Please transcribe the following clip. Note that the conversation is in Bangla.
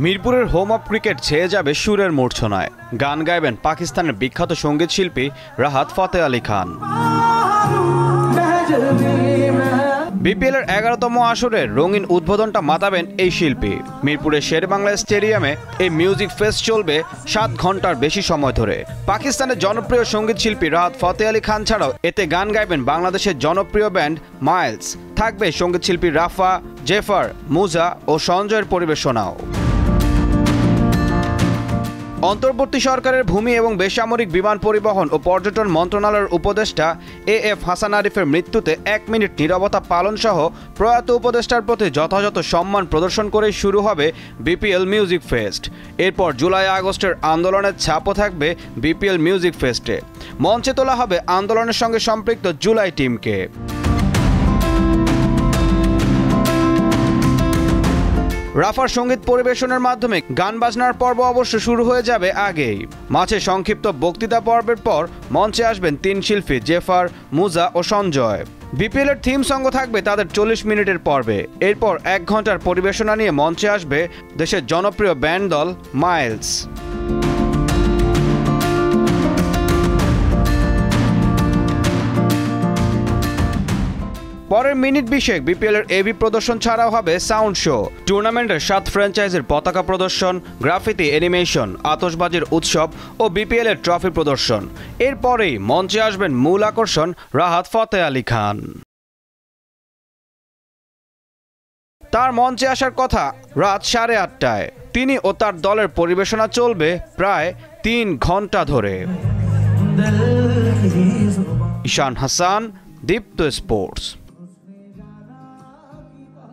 মিরপুরের হোম অফ ক্রিকেট ছেয়ে যাবে সুরের মূর্ছনায়। গান গাইবেন পাকিস্তানের বিখ্যাত সঙ্গীত শিল্পী রাহাত ফতেহ আলী খান। বিপিএলের 11তম আসরের রঙিন উদ্বোধনটা মাতাবেন এই শিল্পী। মিরপুরের শেরেবাংলা স্টেডিয়ামে এই মিউজিক ফেস্ট চলবে 7 ঘন্টার বেশি সময় ধরে। পাকিস্তানের জনপ্রিয় সঙ্গীত শিল্পী রাহাত ফতেহ আলী খান ছাড়াও এতে গান গাইবেন বাংলাদেশের জনপ্রিয় ব্যান্ড মাইলস। থাকবে সঙ্গীত শিল্পী রাফা, জেফার, মুজা ও সঞ্জয়ের পরিবেশনাও। অন্তর্বর্তী সরকারের ভূমি এবং বেসামরিক বিমান পরিবহন ও পর্যটন মন্ত্রণালয়ের উপদেষ্টা এএফ হাসান আরিফের মৃত্যুতে 1 মিনিট নীরবতা পালন সহ প্রয়াত উপদেষ্টার প্রতি যথাযথ সম্মান প্রদর্শন করেই শুরু হবে বিপিএল মিউজিক ফেস্ট। এরপর জুলাই আগস্টের আন্দোলনের ছাপও থাকবে বিপিএল মিউজিক ফেস্টে। মঞ্চে তোলা হবে আন্দোলনের সঙ্গে সম্পৃক্ত জুলাই টিমকে। রাফার সঙ্গীত পরিবেশনের মাধ্যমে গান বাজনার পর্ব অবশ্য শুরু হয়ে যাবে আগেই। মাঝে সংক্ষিপ্ত বক্তৃতা পর্বের পর মঞ্চে আসবেন 3 শিল্পী জেফার, মুজা ও সঞ্জয়। বিপিএল এর থিম সঙ্গ থাকবে তাদের 40 মিনিটের পর্বে। এরপর 1 ঘন্টার পরিবেশনা নিয়ে মঞ্চে আসবে দেশের জনপ্রিয় ব্যান্ড দল মাইলস। পরের মিনিট 20 বিপিএল এর এবি প্রদর্শন ছাড়াও হবে সাউন্ড শো। টুর্নামেন্টের 7 ফ্র্যাঞ্চাইজির পতাকা প্রদর্শন, গ্রাফিতি অ্যানিমেশন, আতশবাজির উৎসব ও বিপিএল এর ট্রফি প্রদর্শন। এরপরেই মঞ্চে আসবেন মূল আকর্ষণ রাহাত ফতেহ আলী খান। তার মঞ্চে আসার কথা রাত 8:30টায়। তিনি ও তার দলের পরিবেশনা চলবে প্রায় 3 ঘন্টা ধরে। ঈশান হাসান, দীপ্ত স্পোর্টস।